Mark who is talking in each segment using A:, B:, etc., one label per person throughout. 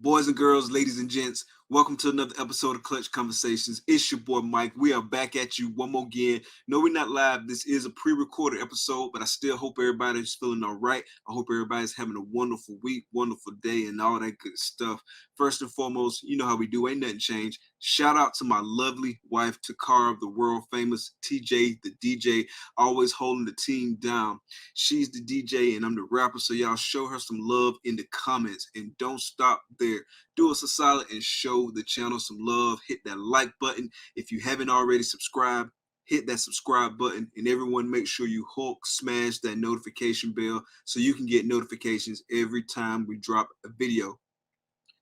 A: Boys and girls, ladies and gents, welcome to another episode of Clutch Conversations. It's your boy Mike. We are back at you one more again. No, we're not live. This is a pre-recorded episode, but I still hope everybody's feeling all right. I hope everybody's having a wonderful week, wonderful day, and all that good stuff. First and foremost, you know how we do. Ain't nothing changed. Shout out to my lovely wife, Takara, the world famous TJ, the DJ, always holding the team down. She's the DJ and I'm the rapper, so y'all show her some love in the comments and don't stop there. Do us a solid and show the channel some love. Hit that like button. If you haven't already subscribed, hit that subscribe button, and everyone make sure you smash that notification bell so you can get notifications every time we drop a video.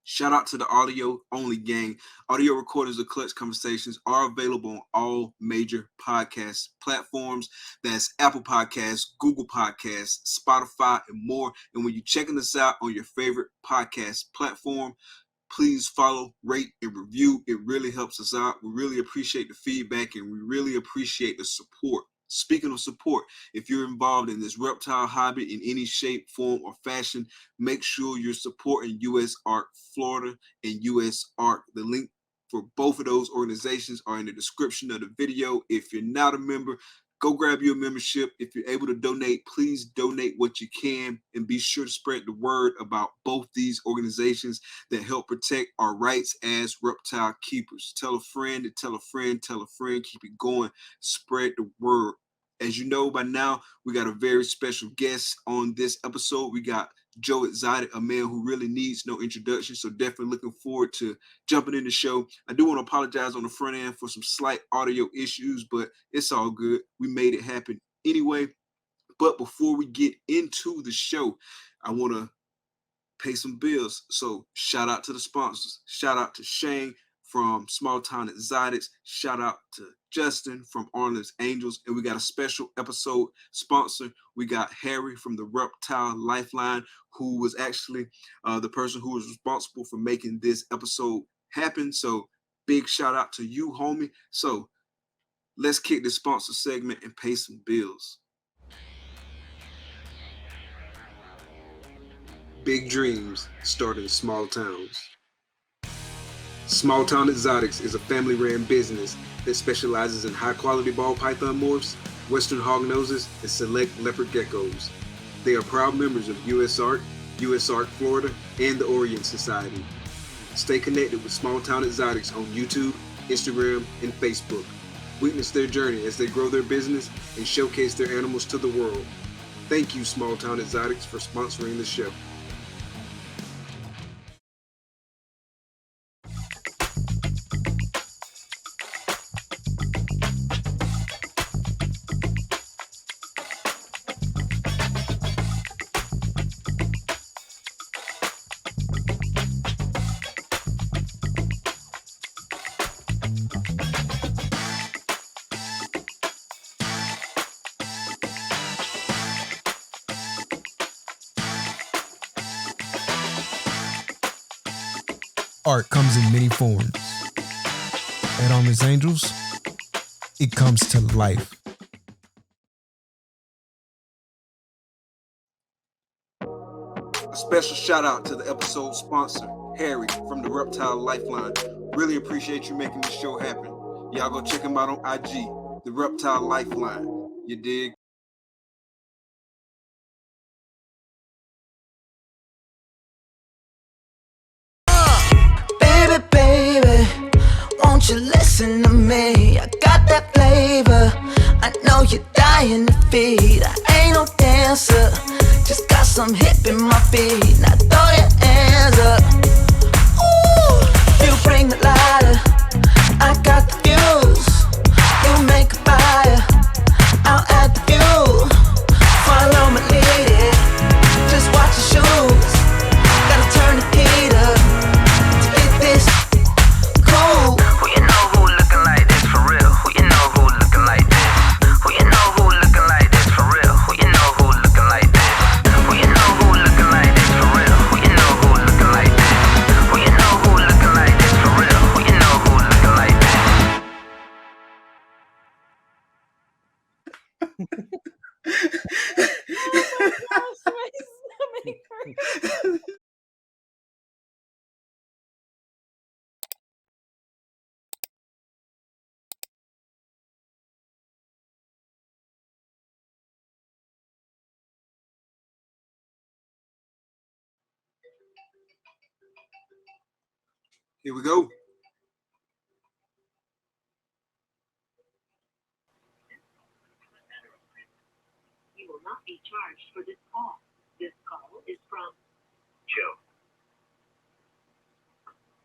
A: Shout out to the audio only gang. Audio recordings of Clutch Conversations are available on all major podcast platforms. That's Apple Podcasts, Google Podcasts, Spotify, and more. And when you're checking us out on your favorite podcast platform, please follow, rate, and review. It really helps us out. We really appreciate the feedback and we really appreciate the support. Speaking of support, if you're involved in this reptile hobby in any shape, form, or fashion, make sure you're supporting U.S. Art Florida and U.S. Art. The link for both of those organizations are in the description of the video. If you're not a member, go grab your membership. If you're able to donate, please donate what you can and be sure to spread the word about both these organizations that help protect our rights as reptile keepers. Tell a friend to tell a friend, tell a friend, keep it going, spread the word. As you know by now, we got a very special guest on this episode. We got Xotics, a man who really needs no introduction, so definitely looking forward to jumping in the show. I do want to apologize on the front end for some slight audio issues, but it's all good. We made it happen anyway. But before we get into the show, I want to pay some bills. So shout out to the sponsors. Shout out to Shane from Small Town Xotics. Shout out to Justin from Armless Angels. And we got a special episode sponsor. We got Harry from the Reptile Lifeline, who was actually the person who was responsible for making this episode happen. So big shout out to you, homie. So let's kick the sponsor segment and pay some bills. Big dreams start in small towns. Small Town Xotics is a family-ran business that specializes in high-quality ball python morphs, western hognoses, and select leopard geckos. They are proud members of U.S. Art Florida, and the Orient Society. Stay connected with Small Town Xotics on YouTube, Instagram, and Facebook. Witness their journey as they grow their business and showcase their animals to the world. Thank you, Small Town Xotics, for sponsoring the show.
B: Art comes in many forms. At Armless Angels, it comes to life.
A: A special shout out to the episode sponsor, Harry from the Reptile Lifeline. Really appreciate you making this show happen. Y'all go check him out on IG, the Reptile Lifeline. You dig?
C: Baby, won't you listen to me? I got that flavor, I know you're dying to feed. I ain't no dancer, just got some hip in my feet. Now throw your hands up. Ooh, you bring the lighter, I got the fuse. You make a fire, I'll add the fuel. Follow my lead, just watch your shoes. Gotta turn the heat up.
D: Who you know who looking like this for real? Who you know who looking like this? Who you know who looking
A: Here we go.
D: You will not be charged for this call. This call is from Joe.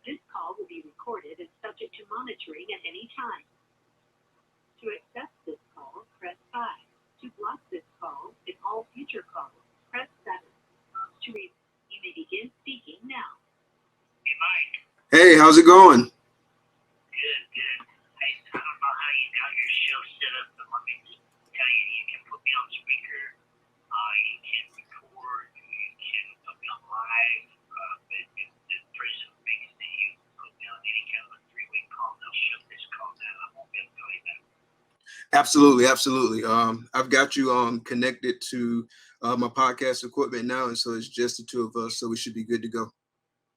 D: This call will be recorded and subject to monitoring at any time. To accept this call, press 5. To block this call and all future calls, press 7. You may begin speaking now.
E: Hey, Mike.
A: Hey, how's it going?
E: Good, good. Hey, I don't know how you got your show set up, but let me just tell you, you can put me on speaker, you can record, you can put me on live, the prison makes that you put me on any kind of a 3-week call, they'll shut this call down. I won't be able to tell you that.
A: Absolutely, absolutely. I've got you connected to my podcast equipment now, and so it's just the two of us, so we should be good to go.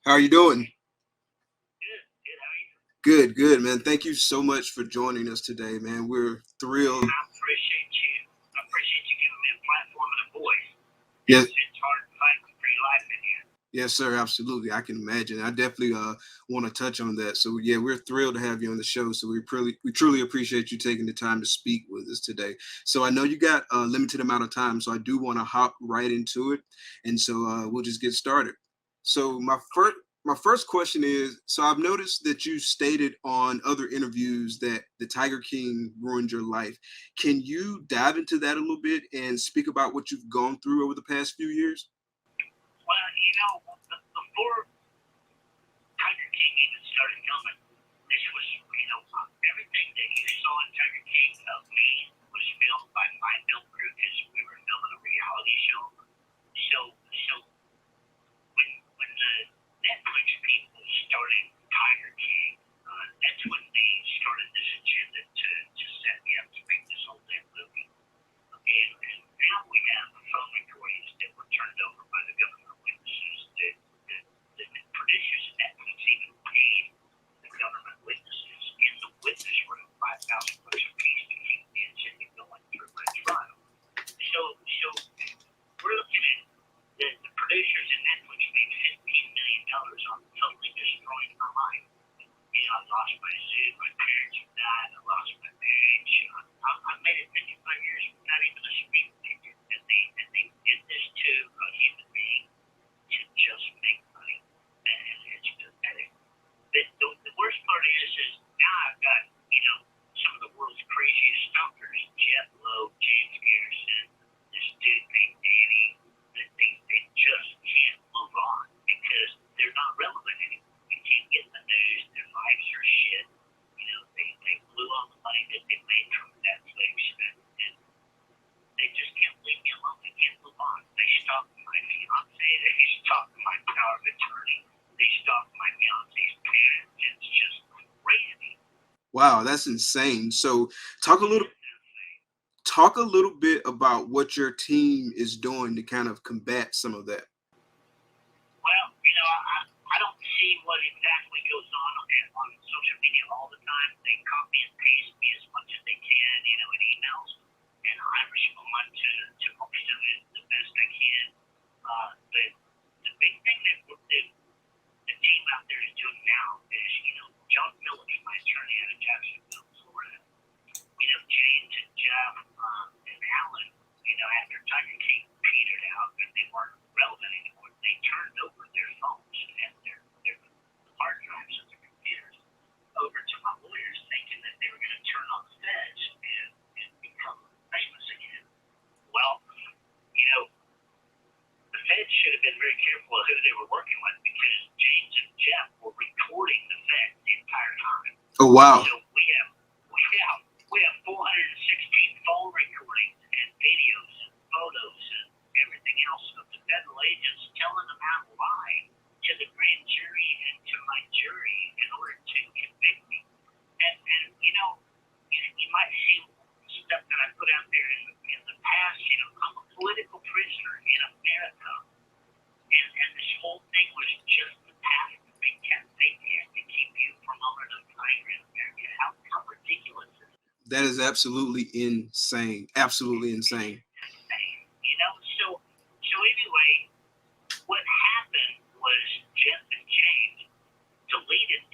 A: How are you doing?
E: Good, good. How are you?
A: Good, good, man. Thank you so much for joining us today, man. We're thrilled.
E: I appreciate you. I appreciate you giving me a platform and a voice.
A: Yes.
E: It's hard to fight for free life in here.
A: Yes, sir. Absolutely. I can imagine. I definitely want to touch on that. So yeah, we're thrilled to have you on the show. So we truly appreciate you taking the time to speak with us today. So I know you got a limited amount of time, so I do want to hop right into it. And so we'll just get started. So my first question is, so I've noticed that you stated on other interviews that the Tiger King ruined your life. Can you dive into that a little bit and speak about what you've gone through over the past few years?
E: Well, before Tiger King even started filming, this was, everything that you saw in Tiger King of me was filmed by my film crew because we were filming a reality show. So when the Netflix people started Tiger King, that's when they started this agenda to set me up to make this whole damn movie. And now we have phone recordings that were turned over by the government witnesses that the producers of Netflix even paid the government witnesses in the witness room $5,000 a piece to keep the agenda going through my trial. So we're looking at the producers at Netflix made $15 million on totally destroying my life. I lost my zoo, my parents have died, I lost my marriage. I made it 55 years without even a speeding ticket. And they did this to a human being to just make money. And it's pathetic. The worst part is now I've got, some of the world's craziest stalkers, Jeff Lowe, James Garrison, this dude named Danny, that they just can't move on because they're not relevant anymore. You can't get in the news, their lives are shit. They blew all the money that they made from Netflix, and they just can't leave me alone. They can't move on. They stalked my fiance, they stalked my power of attorney, they stalked my fiance's parents. It's just crazy.
A: Wow, that's insane. So talk a little bit about what your team is doing to kind of combat some of that.
E: Well, I don't see what exactly goes on social media all the time. They copy and paste me as much as they can, in emails, and I respond to most of it the best I can. But the big thing that the team out there is doing now is, John Phillips, my attorney out of Jacksonville, Florida. James and Jeff and Alan, after Tiger King petered out and they weren't relevant anymore, they turned over their phones and their hard drives of their computers over to my lawyers, thinking that they were going to turn on the feds and become famous again. Well, the feds should have been very careful of who they were working with because James and Jeff were recording the feds the entire time.
A: Oh, wow.
E: So we have 416 phone recordings and videos and photos and everything else of the federal agents telling them how to lie to the grand jury and to my jury in order to convict me. And you might see stuff that I put out there in the past. I'm a political prisoner in America, and this whole thing was just the path to Big Cat Safety Act to keep you from owning a tiger in America. How ridiculous is that?
A: That is absolutely insane. Absolutely insane.
E: So anyway, what happened was Jeff and James deleted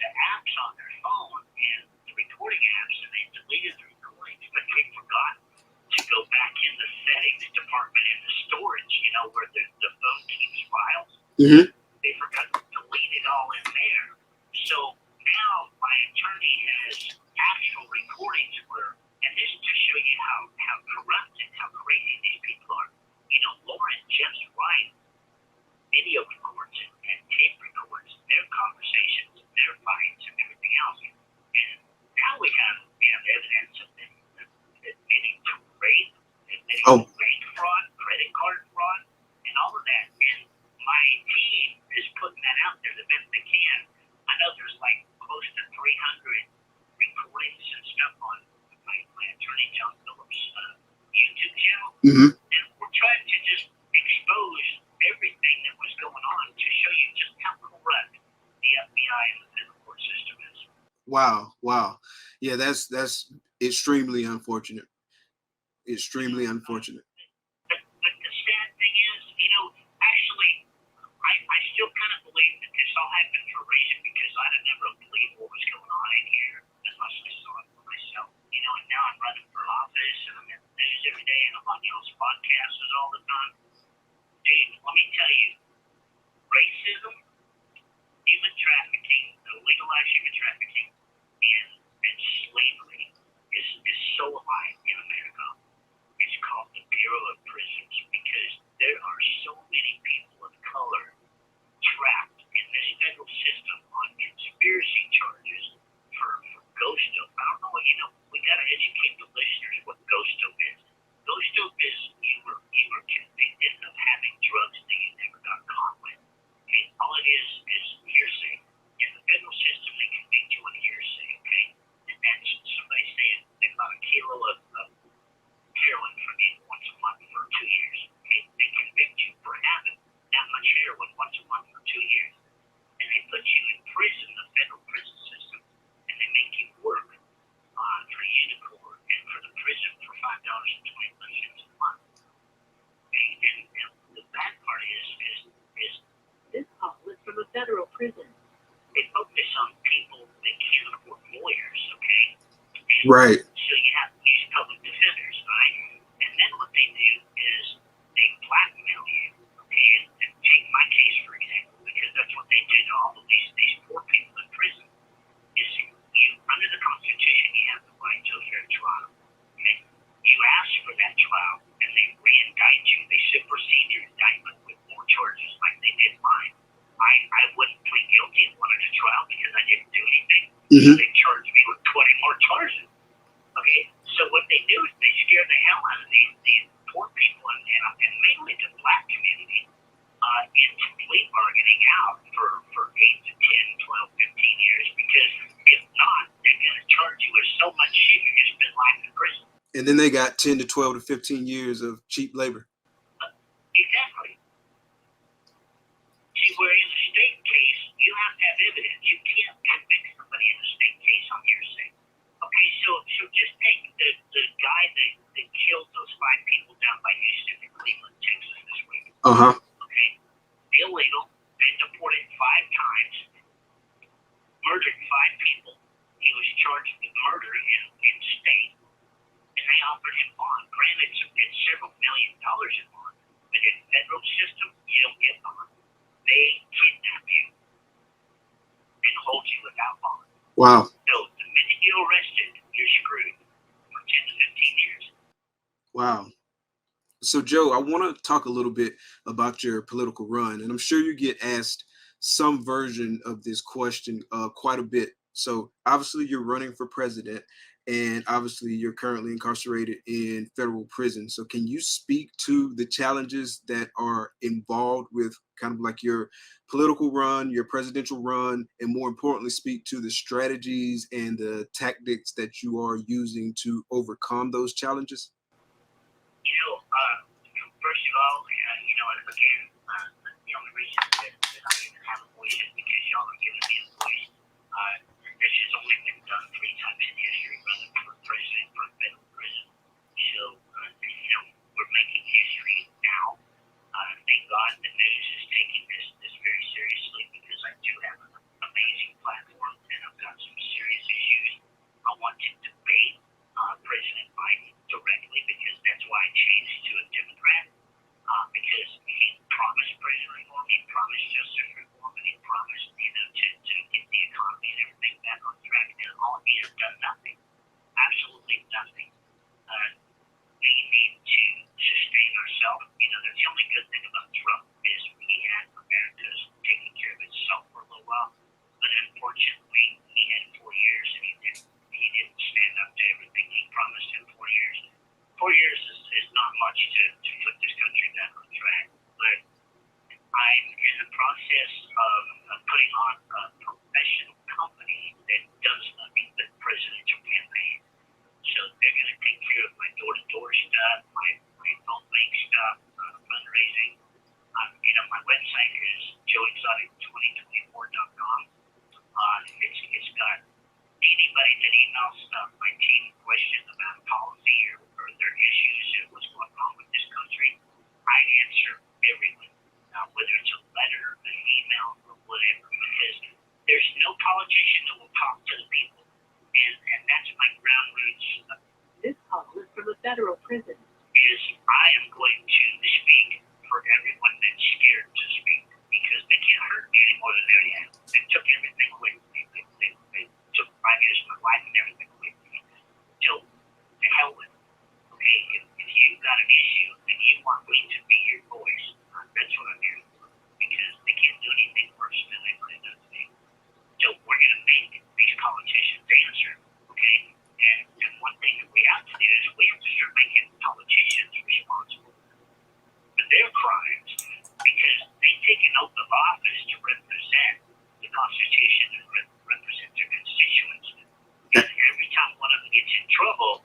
A: Mm-hmm.
E: They forgot to delete it all in there. So now my attorney has actual recordings where, and this to show you how corrupt and how crazy these people are. You know, Lauren just Ryan video records and tape records their conversations, their fights, and everything else. And now we have evidence of them admitting to rape, admitting to bank fraud, credit card fraud, and all of that. And my team is putting that out there the best they can. I know there's like close to 300 recordings and stuff on my attorney John Phillips' YouTube channel.
A: Mm-hmm.
E: And we're trying to just expose everything that was going on to show you just how corrupt the FBI and the federal court system is.
A: Wow. Yeah, that's extremely unfortunate. Extremely unfortunate.
E: But the sad thing is, you know, actually, I still kind of believe that this all happened for a reason, because I'd have never believed what was going on in here unless I saw it for myself. You know, and now I'm running for office and I'm in the news every day and I'm on y'all's podcasts all the time. Dude, let me tell you, racism, human trafficking, legalized human trafficking, and slavery is so alive in America. It's called the Bureau of Prisons, because there are so many people of color trapped in this federal system on conspiracy charges for ghost dope. I don't know what, you know, we got to educate the listeners what ghost dope is. Ghost dope is you were convicted of having drugs that you never got caught with. Okay, all it is hearsay. In the federal system, they convict you on hearsay. Okay, and that's somebody saying they got a kilo of heroin from you once a month for 2 years. Okay, they convict you for having that much heroin once a month for 2 years, and they put you in prison, the federal prison system, and they make you work for Unicor and for the prison for $5.25 a month. Okay, and the bad part is
D: This call is from a federal prison.
E: they focus on people that can't afford lawyers, okay? And
A: Right.
E: so you have to use public defenders, right? And then what they do is they blackmail you, okay? And take my case, for example, because that's what they do to all of these poor people in prison, is you, under the Constitution, you have the right to a fair trial, okay? You ask for that trial, and they re-indict you. They supersede your indictment with more charges like they did mine. I wouldn't plead guilty and wanted a trial because I didn't do anything.
A: Mm-hmm.
E: They charged me with 20 more charges. Okay, so what they do is they scare the hell out of these poor people and mainly the black community into plea bargaining out for 8 to 10, 12, 15 years, because if not, they're going to charge you with so much shit you're going to spend life in prison.
A: And then they got 10 to 12 to 15 years of cheap labor.
E: Exactly. See, where in a state case, you have to have evidence. You can't convict somebody in a state case on hearsay. Okay, so just take the guy that killed those 5 people down by Houston in Cleveland, Texas this week.
A: Uh-huh.
E: Okay, illegal, been deported 5 times, murdered 5 people. He was charged with murder in state, and they offered him bond. Granted, it's several $1 million in bond, but in federal system, you don't get bond. They kidnap you and hold you without bond.
A: Wow.
E: So the minute you're arrested, you're screwed for 10 to 15 years.
A: Wow. So, Joe, I want to talk a little bit about your political run, and I'm sure you get asked some version of this question quite a bit. So, obviously, you're running for president, and obviously, you're currently incarcerated in federal prison. So, can you speak to the challenges that are involved with kind of like your political run, your presidential run, and more importantly, speak to the strategies and the tactics that you are using to overcome those challenges?
E: You know, first of all, you know, again, the only reason that I even have a voice is because y'all are giving me a voice. This has only been done 3 times in history, running for president for a federal prison. So, you know, we're making history now. Thank God the news is taking this very seriously, because I do have an amazing platform and I've got some serious issues. I want to debate President Biden directly, because that's why I changed to a Democrat, because he promised prison reform, he promised He has done nothing, absolutely nothing. We need to sustain ourselves. That's the only good thing about Trump is he had America's taking care of itself for a little while. But unfortunately, he had 4 years and he didn't stand up to everything he promised in 4 years. 4 years is not much to put this country back on track. But I'm in the process of putting on a professional company that does nothing but presidential campaign. So they're going to take care of my door-to-door stuff, my phone bank stuff, fundraising. My website is joexotic2024.com. It's got anybody that emails my team questions about policy or their issues and what's going on with this country. I answer everyone, whether it's a letter, an email, or whatever, because there's no politician that will talk to the people. And that's my ground roots.
D: This call is from a federal prison.
E: Is I am going to speak for everyone that's scared to speak because they can't hurt me any more than they have. They took everything away from me. They took 5 years of my life and everything away from me. So, to hell with it. Okay, if you've got an issue and you want me to be your voice, that's what I'm here for. Because they can't do anything worse than they could have done to me. So we're going to make these politicians answer, okay? And one thing that we have to do is we have to start making politicians responsible for their crimes because they take an oath of office to represent the Constitution and represent their constituents. And every time one of them gets in trouble,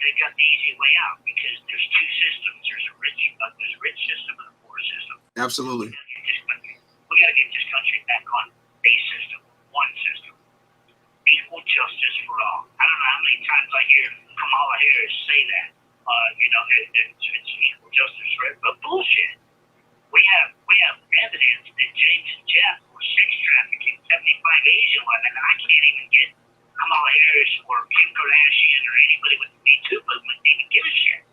E: they got the easy way out because there's two systems. There's a rich system and a poor system.
A: Absolutely.
E: We got to get this country back on a system, one system. Equal justice for all. I don't know how many times I hear Kamala Harris say that. It's equal justice for everybody. But bullshit. We have evidence that James and Jeff were sex trafficking 75 Asian women. I can't even get Kamala Harris or Kim Kardashian or anybody with the Me Too movement to even give a shit.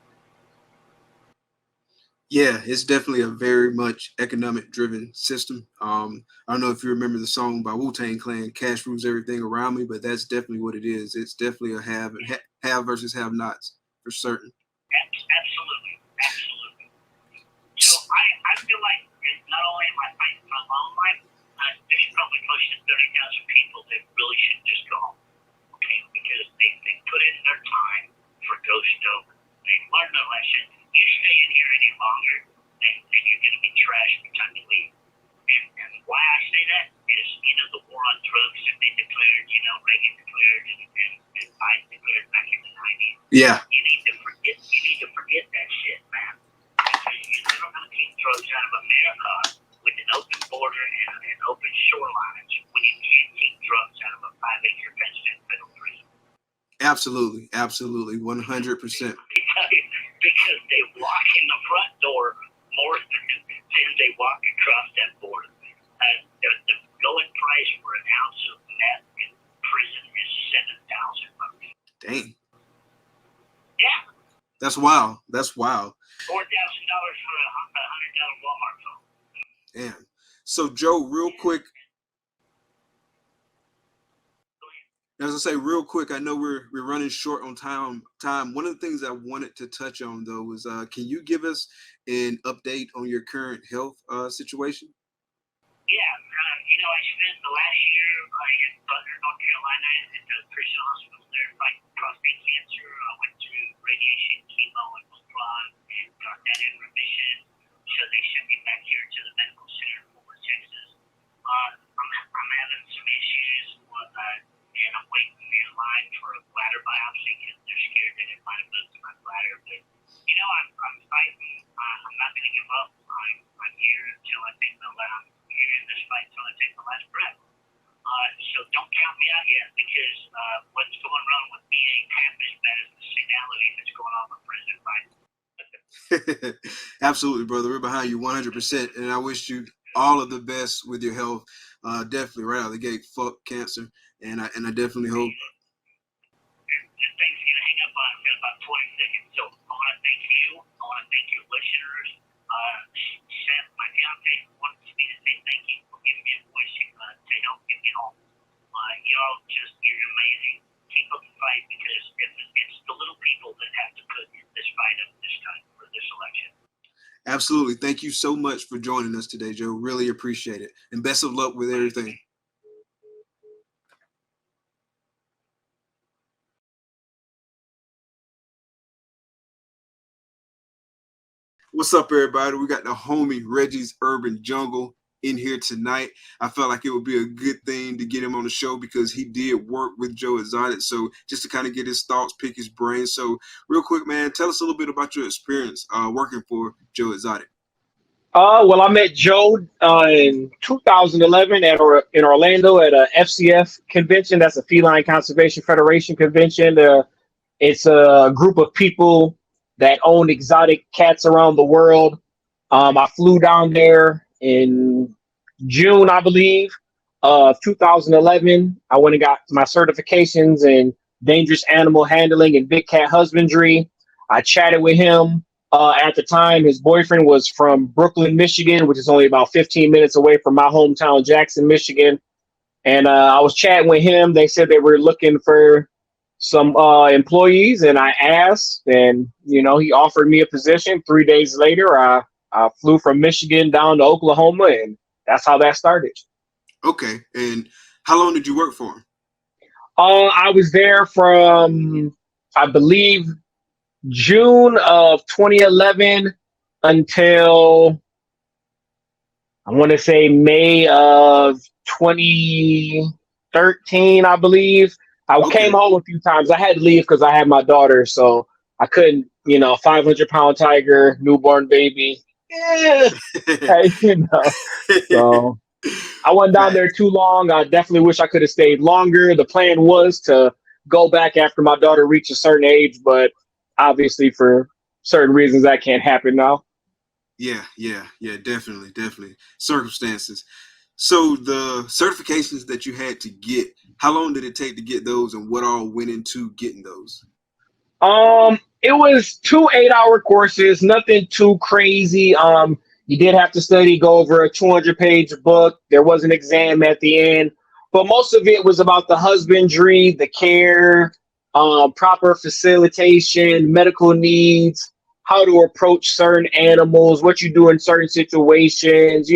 A: Yeah, it's definitely a very much economic-driven system. I don't know if you remember the song by Wu-Tang Clan, "Cash Rules Everything Around Me," but that's definitely what it is. It's definitely a have versus have-nots for certain.
E: Absolutely. So I feel like not only am I fighting for my own life, there's probably close to 30,000 people that really should just go home, okay? Because they put in their time for Ghost Oak. They learned their lesson. You stay in here any longer, and you're going to be trashed by the time you leave. And why I say that is, the war on drugs that they declared, Reagan declared, and Biden declared back in the 90s.
A: Yeah.
E: You need to forget that shit, man. Because you're never going to keep drugs out of America with an open border and open shorelines when you can't keep drugs out of a 5-acre fenced-in federal prison.
A: Absolutely. 100%.
E: Because they walk in the front door more than they walk across that border. The going price for an ounce of meth in prison is $7,000.
A: Dang.
E: Yeah.
A: That's wild.
E: $4,000 for a $100 Walmart phone.
A: Damn. So, Joe, real quick. As I say, real quick, I know we're running short on time. One of the things I wanted to touch on, though, was can you give us an update on your current health situation?
E: Yeah, I spent the last year in Butler, North Carolina, at the Christian Hospital there fighting prostate cancer. I went through radiation, chemo, and Voltron, and got that in remission. So they sent me back here to the medical center in Fort Worth, Texas. I'm having some issues, and I'm waiting in line for a bladder biopsy because they're scared that it might have moved to my bladder. But I'm fighting. I'm not going to give up. I'm here until I take the last. Here in this fight until I take the last breath. So don't count me out yet because what's going wrong with me ain't half as bad as the signality that's going on with President Biden.
A: Absolutely, brother. We're behind you 100%, and I wish you all of the best with your health. Definitely right out of the gate. Fuck cancer, and I definitely hope.
E: This thing's gonna hang up on in about 20 seconds. So I want to thank you. I want to thank your listeners. Seth, my fiance, wants me to say thank you for giving me a voice to help get me home. You y'all you're amazing. Keep up the fight, because it's the little people that have to put this fight up this time for this election.
A: Absolutely. Thank you so much for joining us today, Joe. Really appreciate it. And best of luck with everything. What's up, everybody? We got the homie Reggie's Urban Jungle in here tonight. I felt like it would be a good thing to get him on the show because he did work with Joe Xotics. So just to kind of get his thoughts, pick his brain. So real quick, man, tell us a little bit about your experience working for Joe Xotics.
F: Well, I met Joe in 2011 in Orlando at a FCF convention. That's a Feline Conservation Federation convention. It's a group of people that own exotic cats around the world. I flew down there in June, I believe, of 2011. I went and got my certifications in dangerous animal handling and big cat husbandry. I chatted with him. At the time, his boyfriend was from Brooklyn, Michigan, which is only about 15 minutes away from my hometown, Jackson, Michigan. And I was chatting with him. They said they were looking for some employees, and I asked, and he offered me a position. 3 days later, I flew from Michigan down to Oklahoma, and that's how that started.
A: Okay, and how long did you work for him?
F: I was there from, I believe, June of 2011 until, I want to say, May of 2013, I believe. I came home a few times. I had to leave because I had my daughter, so I couldn't, 500-pound tiger, newborn baby. So I went down there too long. I definitely wish I could have stayed longer. The plan was to go back after my daughter reached a certain age, but obviously for certain reasons that can't happen now.
A: Yeah, definitely. Circumstances. So the certifications that you had to get, how long did it take to get those, and what all went into getting those?
F: It was 2 8-hour courses, nothing too crazy. You did have to study, go over a 200-page book. There was an exam at the end, but most of it was about the husbandry, the care, proper facilitation, medical needs, how to approach certain animals, what you do in certain situations,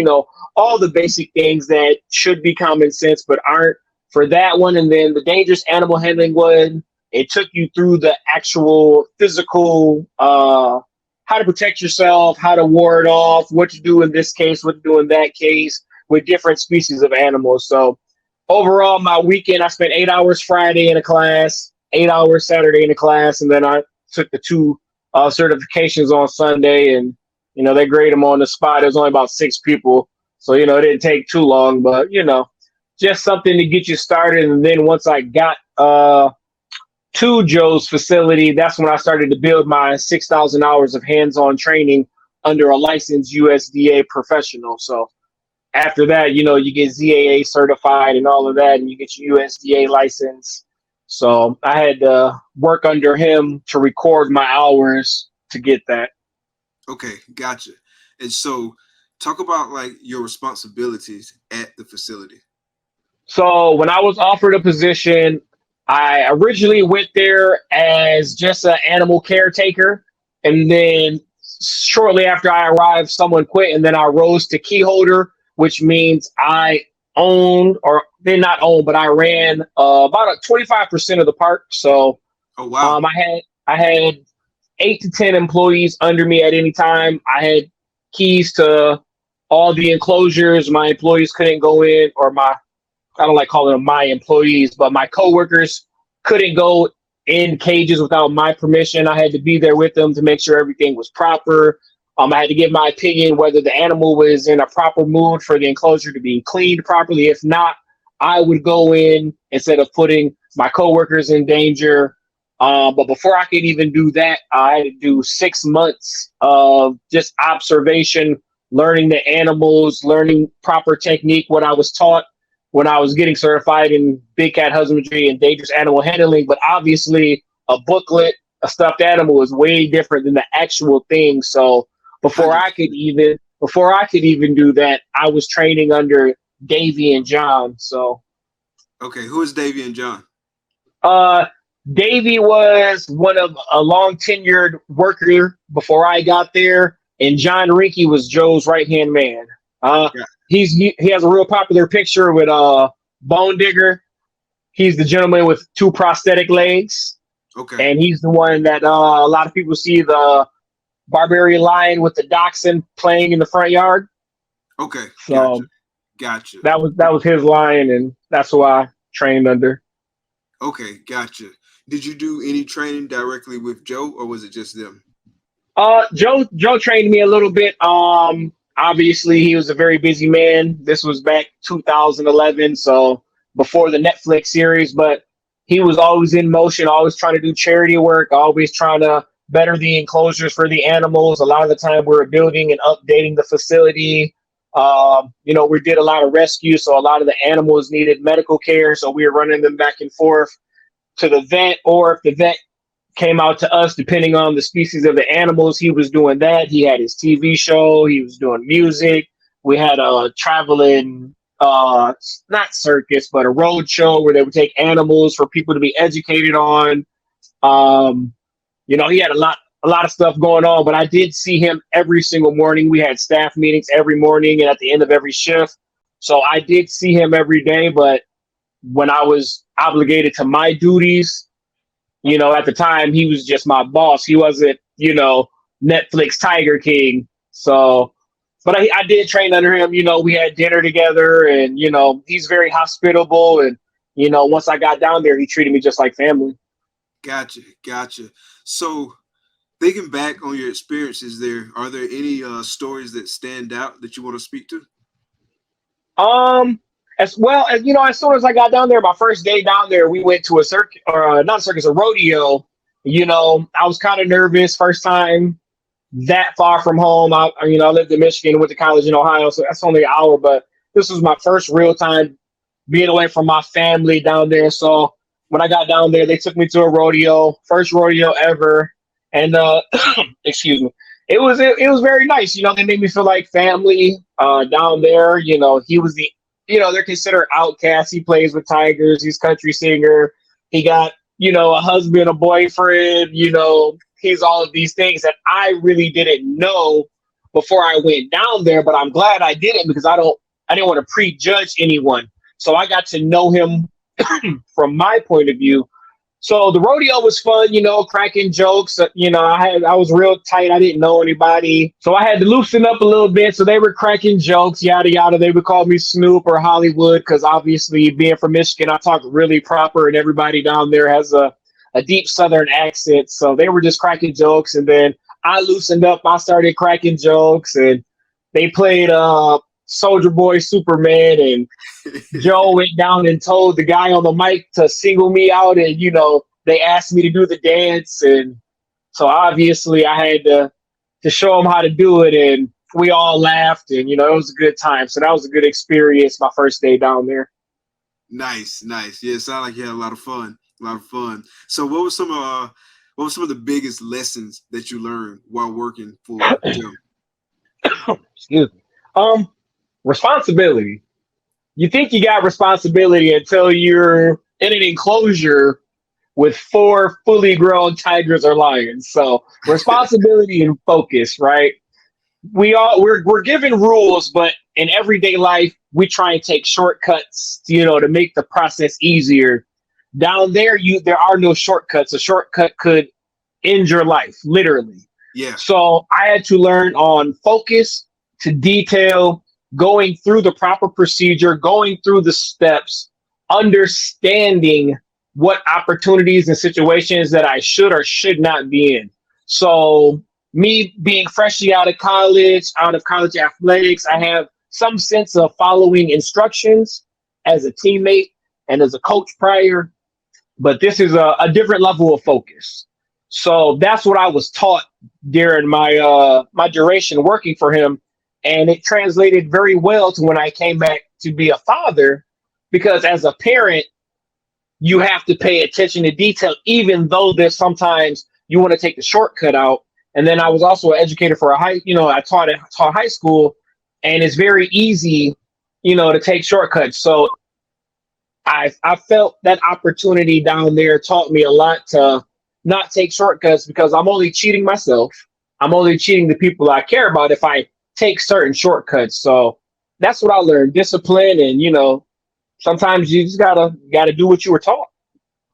F: all the basic things that should be common sense but aren't for that one. And then the dangerous animal handling one, it took you through the actual physical, how to protect yourself, how to ward off, what to do in this case, what to do in that case with different species of animals. So overall, my weekend, I spent 8 hours Friday in a class, 8 hours Saturday in a class, and then I took the 2 certifications on Sunday, and they grade them on the spot. There's only about 6 people, so it didn't take too long, but just something to get you started. And then once I got to Joe's facility, that's when I started to build my 6,000 hours of hands-on training under a licensed USDA professional. So after that, you get ZAA certified and all of that, and you get your USDA license. So I had to work under him to record my hours to get that.
A: Okay, gotcha. And so talk about your responsibilities at the facility.
F: So when I was offered a position, I originally went there as just an animal caretaker. And then shortly after I arrived, someone quit, and then I rose to key holder, which means I owned, or did not own, but I ran about 25% of the park. So I had 8 to 10 employees under me at any time. I had keys to all the enclosures. My employees couldn't go in, or I don't like calling them my employees, but my coworkers couldn't go in cages without my permission. I had to be there with them to make sure everything was proper. I had to give my opinion whether the animal was in a proper mood for the enclosure to be cleaned properly. If not, I would go in instead of putting my coworkers in danger. But before I could even do that, I had to do 6 months of just observation, learning the animals, learning proper technique, what I was taught when I was getting certified in big cat husbandry and dangerous animal handling. But obviously a booklet, a stuffed animal is way different than the actual thing. So before I could even do that, I was training under Davey and John. So
A: Okay, who is Davey and John?
F: Davey was one of a long tenured worker before I got there, and John Rinky was Joe's right hand man.
A: Yeah.
F: He has a real popular picture with Bone Digger. He's the gentleman with two prosthetic legs,
A: Okay.
F: and he's the one that a lot of people see the Barbarian lion with the dachshund playing in the front yard.
A: Okay.
F: So
A: Gotcha.
F: that was his lion, and that's who I trained under.
A: Okay, gotcha. Did you do any training directly with Joe, or was it just them?
F: Joe trained me a little bit. Obviously he was a very busy man. This was back 2011, so before the Netflix series, but he was always in motion, always trying to do charity work, always trying to better the enclosures for the animals. A lot of the time we were building and updating the facility. We did a lot of rescue, so a lot of the animals needed medical care, so we were running them back and forth to the vet, or if the vet came out to us, depending on the species of the animals, he was doing that. He had his TV show, he was doing music. We had a traveling, not circus, but a road show where they would take animals for people to be educated on. He had a lot of stuff going on, but I did see him every single morning. We had staff meetings every morning and at the end of every shift. So I did see him every day, but when I was obligated to my duties, at the time he was just my boss. He wasn't, Netflix Tiger King. So, but I did train under him. We had dinner together, and, he's very hospitable. And, once I got down there, he treated me just like family.
A: Gotcha. So thinking back on your experiences there, are there any stories that stand out that you want to speak to?
F: As well as, as soon as I got down there, my first day down there, we went to a rodeo. I was kind of nervous first time that far from home. I lived in Michigan, went to college in Ohio, so that's only an hour, but this was my first real time being away from my family down there. So when I got down there, they took me to a rodeo, first rodeo ever. And, excuse me. It was very nice. They made me feel like family, down there. He was they're considered outcasts. He plays with tigers. He's country singer. He got, a husband, a boyfriend, he's all of these things that I really didn't know before I went down there, but I'm glad I didn't, because I didn't want to prejudge anyone. So I got to know him from my point of view. So the rodeo was fun, cracking jokes. I was real tight. I didn't know anybody. So I had to loosen up a little bit. So they were cracking jokes, yada, yada. They would call me Snoop or Hollywood, because obviously being from Michigan, I talk really proper, and everybody down there has a deep Southern accent. So they were just cracking jokes. And then I loosened up. I started cracking jokes, and they played Soldier Boy Superman, and Joe went down and told the guy on the mic to single me out, and they asked me to do the dance, and so obviously I had to show them how to do it, and we all laughed, and it was a good time. So that was a good experience, my first day down there.
A: Nice. Yeah, it sounded like you had a lot of fun. So what were some of the biggest lessons that you learned while working for Joe?
F: Excuse me. Responsibility. You think you got responsibility until you're in an enclosure with 4 fully grown tigers or lions. So responsibility and focus, right? We're given rules, but in everyday life, we try and take shortcuts, to make the process easier. Down there, there are no shortcuts. A shortcut could end your life, literally.
A: Yeah.
F: So I had to learn on focus to detail, going through the proper procedure, going through the steps, understanding what opportunities and situations that I should or should not be in. So me being freshly out of college athletics, I have some sense of following instructions as a teammate and as a coach prior, but this is a different level of focus. So that's what I was taught during my duration working for him. And it translated very well to when I came back to be a father, because as a parent, you have to pay attention to detail, even though there's sometimes you want to take the shortcut out. And then I was also an educator for I taught high school, and it's very easy, to take shortcuts. So I I felt that opportunity down there taught me a lot to not take shortcuts, because I'm only cheating myself. I'm only cheating the people I care about if I take certain shortcuts. So that's what I learned: discipline, and sometimes you just gotta do what you were taught.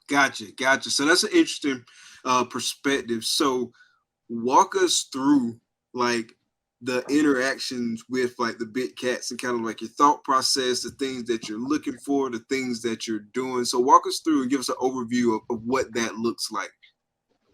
A: Gotcha. So that's an interesting perspective. So walk us through like the interactions with like the big cats and kind of like your thought process, the things that you're looking for, the things that you're doing. So walk us through and give us an overview of what that looks like.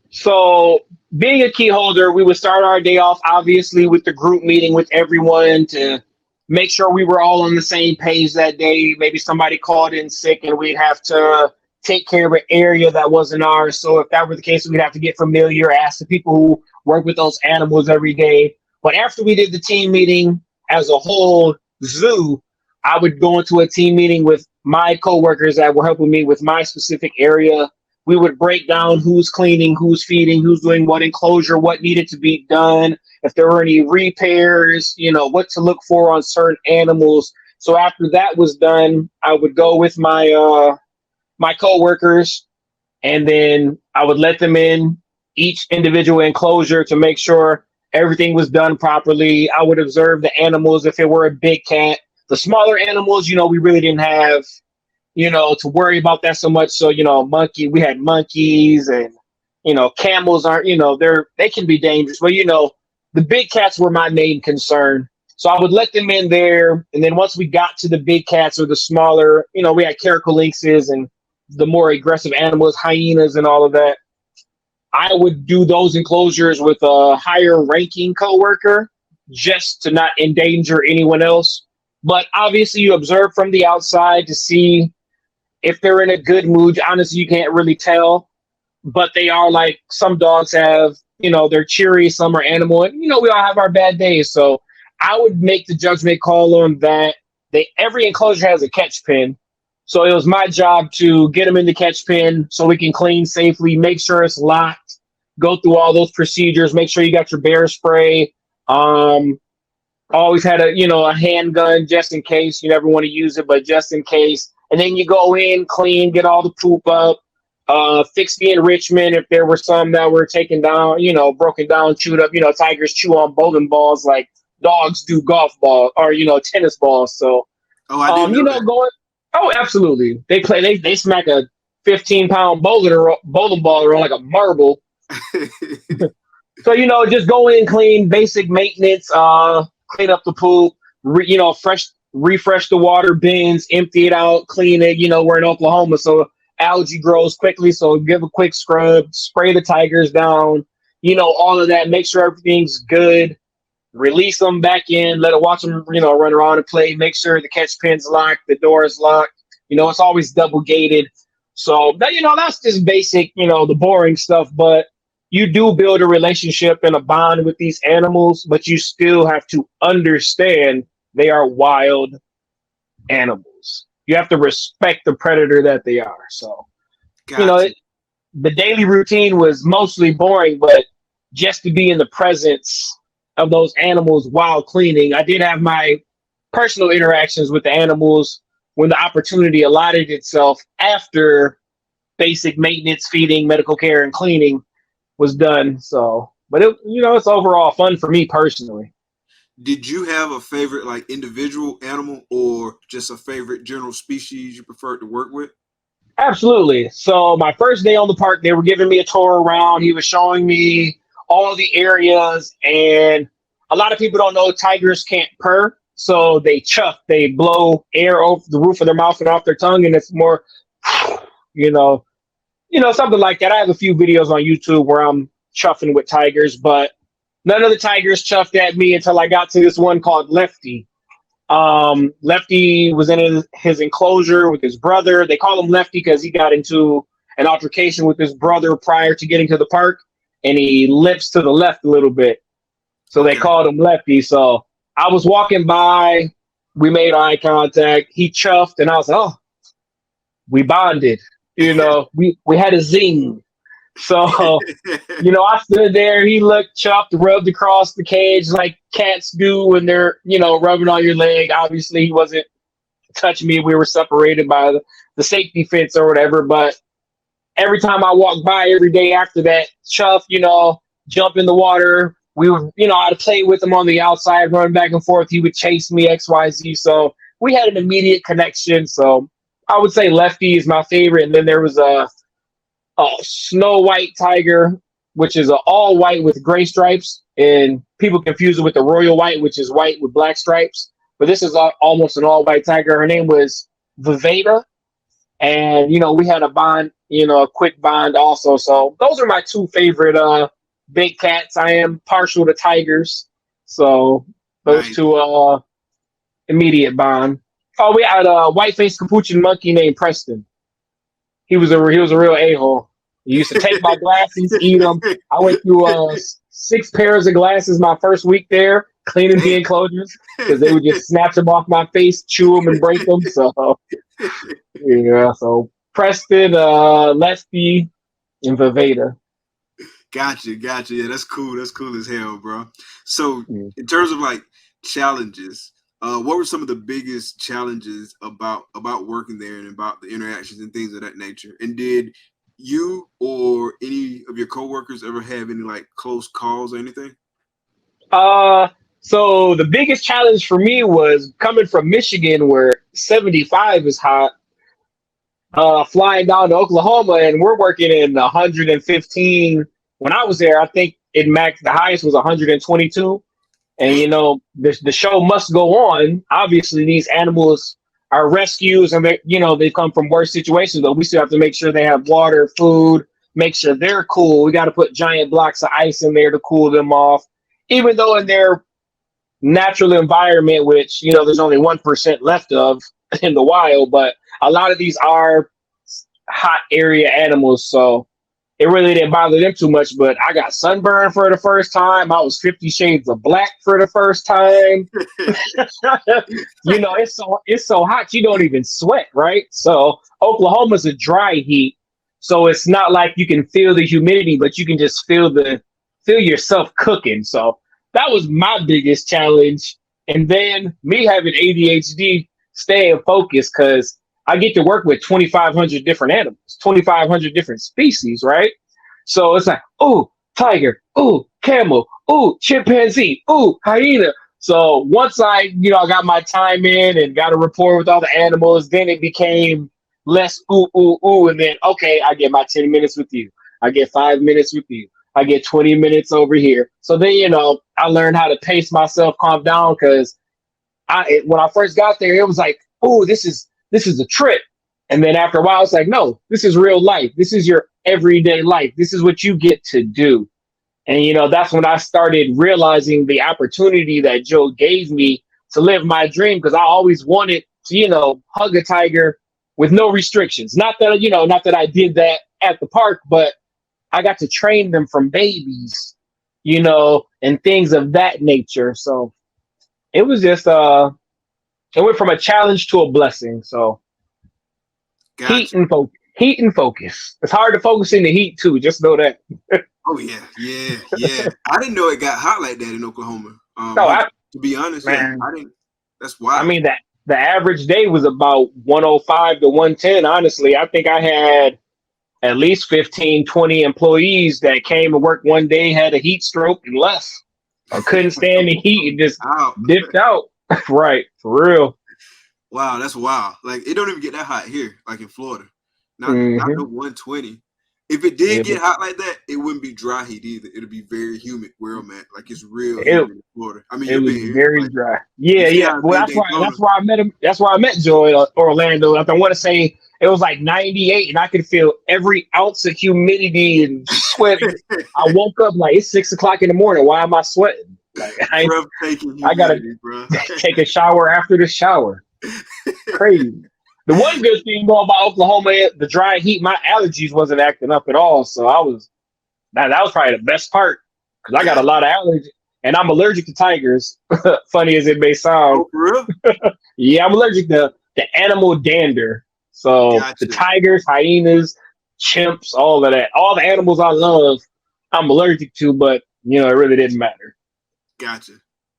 F: So being a key holder, we would start our day off obviously with the group meeting with everyone to make sure we were all on the same page that day. Maybe somebody called in sick and we'd have to take care of an area that wasn't ours. So if that were the case, we'd have to get familiar, ask the people who work with those animals every day. But after we did the team meeting as a whole zoo, I would go into a team meeting with my coworkers that were helping me with my specific area. We would break down who's cleaning, who's feeding, who's doing what enclosure, what needed to be done, if there were any repairs, what to look for on certain animals. So after that was done, I would go with my my coworkers, and then I would let them in each individual enclosure to make sure everything was done properly. I would observe the animals if it were a big cat. The smaller animals, we really didn't have, to worry about that so much. So, we had monkeys, and, camels aren't, they can be dangerous. But, the big cats were my main concern. So I would let them in there. And then once we got to the big cats or the smaller, we had caracolinxes and the more aggressive animals, hyenas and all of that, I would do those enclosures with a higher ranking coworker just to not endanger anyone else. But obviously you observe from the outside to see if they're in a good mood. Honestly, you can't really tell, but they are like, some dogs have, they're cheery, some are animal, and we all have our bad days. So I would make the judgment call on that. Every enclosure has a catch pen. So it was my job to get them in the catch pen so we can clean safely, make sure it's locked, go through all those procedures, make sure you got your bear spray. Always had a handgun just in case. You never want to use it, but just in case. And then you go in, clean, get all the poop up, fix the enrichment if there were some that were taken down, broken down, chewed up. Tigers chew on bowling balls like dogs do golf ball or, tennis balls. So,
A: I didn't know that.
F: Oh, absolutely. They smack a 15-pound bowling ball around like a marble. So, just go in, clean, basic maintenance, clean up the poop, refresh the water bins, empty it out, clean it. We're in Oklahoma, so algae grows quickly. So give a quick scrub, spray the tigers down, all of that, make sure everything's good. Release them back in, let it watch them, run around and play. Make sure the catch pin's locked, the door is locked. It's always double gated. So that, that's just basic, the boring stuff. But you do build a relationship and a bond with these animals, but you still have to understand they are wild animals. You have to respect the predator that they are. So,
A: Gotcha.
F: The daily routine was mostly boring, but just to be in the presence of those animals while cleaning. I did have my personal interactions with the animals when the opportunity allotted itself after basic maintenance, feeding, medical care, and cleaning was done. So, but it's overall fun for me personally.
A: Did you have a favorite like individual animal or just a favorite general species you preferred to work with?
F: Absolutely. So my first day on the park, they were giving me a tour around. He was showing me all the areas, and a lot of people don't know tigers can't purr, so they chuff. They blow air over the roof of their mouth and off their tongue, and it's more, something like that. I have a few videos on YouTube where I'm chuffing with tigers, but none of the tigers chuffed at me until I got to this one called Lefty. Lefty was in his enclosure with his brother. They call him Lefty because he got into an altercation with his brother prior to getting to the park, and he limps to the left a little bit. So they called him Lefty. So I was walking by, we made eye contact, he chuffed, and I was like, oh, we bonded. We had a zing. So, I stood there, he looked, chuffed, rubbed across the cage like cats do when they're, rubbing on your leg. Obviously, he wasn't touch me. We were separated by the safety fence or whatever. But every time I walked by every day after that, Chuff, jump in the water. We would, I'd play with him on the outside, run back and forth. He would chase me, XYZ. So we had an immediate connection. So I would say Lefty is my favorite. And then there was a snow white tiger, which is all white with gray stripes. And people confuse it with the royal white, which is white with black stripes. But this is almost an all white tiger. Her name was Viveda. And, we had a bond, a quick bond also. So those are my two favorite big cats. I am partial to tigers. So those
A: Nice.
F: two immediate bond. Oh, we had a white-faced capuchin monkey named Preston. He was a real a-hole. He used to take my glasses, eat them. I went through 6 pairs of glasses my first week there, cleaning the enclosures because they would just snatch them off my face, chew them, and break them. So, yeah. So Preston, Lefty, and Viveda.
A: Gotcha. Yeah, that's cool. That's cool as hell, bro. So, in terms of like challenges, what were some of the biggest challenges about working there and about the interactions and things of that nature? And did you or any of your coworkers ever have any like close calls or anything?
F: So the biggest challenge for me was coming from Michigan, where 75 is hot, flying down to Oklahoma, and we're working in 115. When I was there, I think the highest was 122. And the show must go on. Obviously, these animals are rescues, and they come from worse situations, but we still have to make sure they have water, food, make sure they're cool. We got to put giant blocks of ice in there to cool them off, even though in their natural environment, which there's only 1% left of in the wild, but a lot of these are hot area animals, so it really didn't bother them too much. But I got sunburned for the first time. I was 50 Shades of Black for the first time. It's so hot you don't even sweat, right? So Oklahoma's a dry heat, so it's not like you can feel the humidity, but you can just feel yourself cooking. So that was my biggest challenge. And then me having ADHD, staying focused, because I get to work with 2,500 different animals, 2,500 different species, right? So it's like, oh, tiger, oh, camel, oh, chimpanzee, oh, hyena. So once I got my time in and got a rapport with all the animals, then it became less ooh, and then, okay, I get my 10 minutes with you. I get 5 minutes with you. I get 20 minutes over here. So then, I learned how to pace myself, calm down, because when I first got there, it was like, oh, this is a trip. And then after a while, it's like, no, this is real life. This is your everyday life. This is what you get to do. And, that's when I started realizing the opportunity that Joe gave me to live my dream, because I always wanted to, hug a tiger with no restrictions. Not that I did that at the park, but I got to train them from babies, and things of that nature. So it was just, it went from a challenge to a blessing. So
A: Gotcha.
F: heat and focus. It's hard to focus in the heat too. Just know that.
A: Oh yeah. I didn't know it got hot like that in Oklahoma. To be honest,
F: man,
A: I didn't. That's wild.
F: I mean, that the average day was about 105 to 110. Honestly, I think I had at least 15, 20 employees that came and worked one day, had a heat stroke, and left. Or couldn't stand the heat and just dipped out. Right, for real.
A: Wow, that's wild. Like, it don't even get that hot here, like in Florida. Not the 120. If it did get hot like that, it wouldn't be dry heat either. It'll be very humid where I'm at. Like, it's real humid in Florida. I mean,
F: it was very dry. Yeah. Well, that's why I met him. That's why I met Joe in Orlando. I want to say it was like 98, and I could feel every ounce of humidity and sweating. I woke up like, it's 6 o'clock in the morning. Why am I sweating? Like, I gotta take a shower after the shower. Crazy. The one good thing about Oklahoma, the dry heat, my allergies wasn't acting up at all. So that was probably the best part, because I got a lot of allergies, and I'm allergic to tigers. Funny as it may sound.
A: Oh, for real?
F: Yeah, I'm allergic to the animal dander. So the tigers, hyenas, chimps, all of that, all the animals I love, I'm allergic to, but it really didn't matter.
A: Gotcha.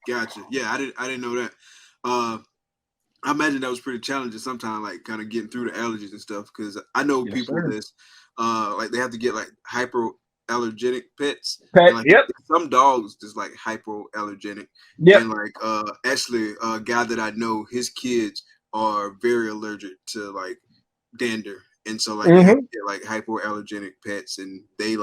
A: Yeah, I didn't know that. I imagine that was pretty challenging sometimes, like kind of getting through the allergies and stuff. Because I know
F: Yes,
A: people
F: sir.
A: that's like they have to get like hypoallergenic pets,
F: Pet.
A: and like
F: Yep.
A: some dogs just like hypoallergenic,
F: Yep.
A: and like actually a guy that I know, his kids are very allergic to like dander, and so like they have
F: Hmm.
A: to get like hypoallergenic pets, and they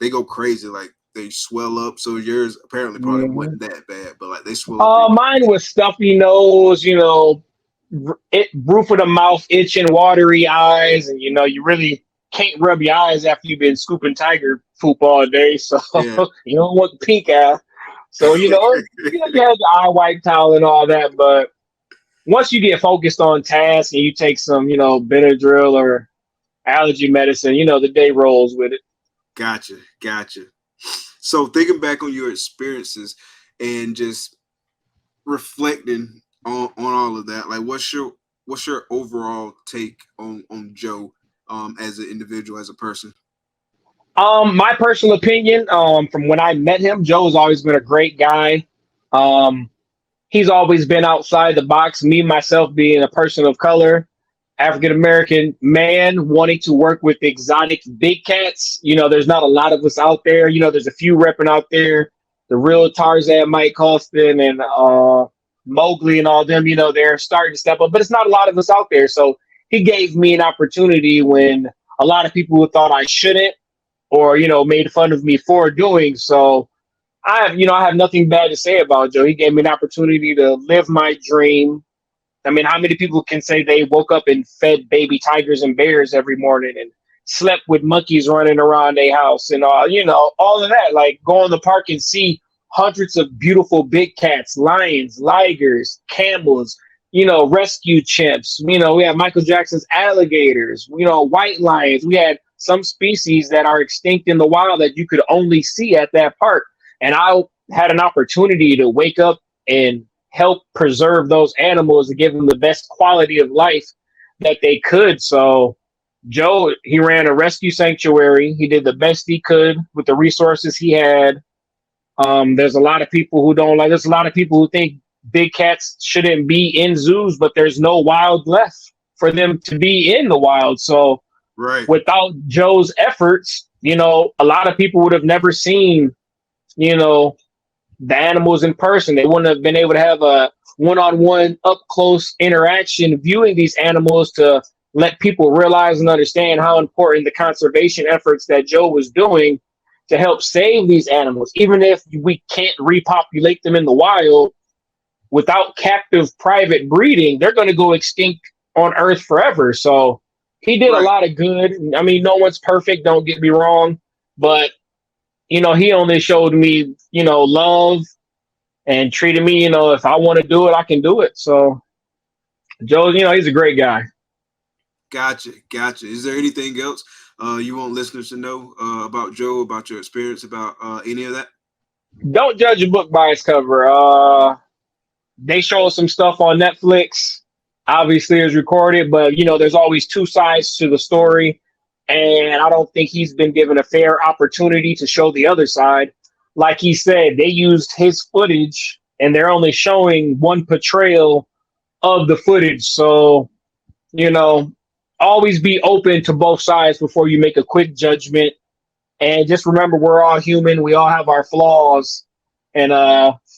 A: go crazy, like they swell up. So yours apparently probably
F: Hmm.
A: wasn't that bad, but like they swell up pretty
F: Mine was stuffy nose, roof of the mouth itching, watery eyes, and you really can't rub your eyes after you've been scooping tiger poop all day, so
A: yeah.
F: you don't want the pink eye. So you have the eye white towel and all that, but once you get focused on task and you take some, Benadryl or allergy medicine, the day rolls with it.
A: Gotcha. So thinking back on your experiences and just reflecting on all of that, like what's your overall take on Joe as an individual, as a person?
F: My personal opinion, from when I met him, Joe has always been a great guy. Um, he's always been outside the box. Me, myself, being a person of color, African American man, wanting to work with exotic big cats. There's not a lot of us out there. There's a few repping out there. The real Tarzan, Mike Colston, and Mowgli, and all them. They're starting to step up, but it's not a lot of us out there. So he gave me an opportunity when a lot of people thought I shouldn't, or made fun of me for doing so. I have nothing bad to say about Joe. He gave me an opportunity to live my dream. I mean, how many people can say they woke up and fed baby tigers and bears every morning and slept with monkeys running around their house and all of that? Like, go in the park and see hundreds of beautiful big cats, lions, ligers, camels, rescue chimps. We have Michael Jackson's alligators, white lions. We had some species that are extinct in the wild that you could only see at that park. And I had an opportunity to wake up and help preserve those animals and give them the best quality of life that they could. So Joe, he ran a rescue sanctuary. He did the best he could with the resources he had. There's a lot of people who don't like. There's a lot of people who think big cats shouldn't be in zoos, but there's no wild left for them to be in the wild. So
A: Right.
F: without Joe's efforts, a lot of people would have never seen, you know, the animals in person. They wouldn't have been able to have a one-on-one, up-close interaction viewing these animals to let people realize and understand how important the conservation efforts that Joe was doing to help save these animals. Even if we can't repopulate them in the wild, without captive private breeding, they're going to go extinct on Earth forever. So he did a
A: Right.
F: lot of good. I mean, no one's perfect, don't get me wrong, but he only showed me, love and treated me, if I want to do it, I can do it. So Joe, he's a great guy.
A: Gotcha. Is there anything else you want listeners to know about Joe, about your experience, about any of that?
F: Don't judge a book by its cover. They show some stuff on Netflix. Obviously, it's recorded, but there's always two sides to the story, and I don't think he's been given a fair opportunity to show the other side. Like he said, they used his footage, and they're only showing one portrayal of the footage. So, you know, always be open to both sides before you make a quick judgment. And just remember, we're all human. We all have our flaws, and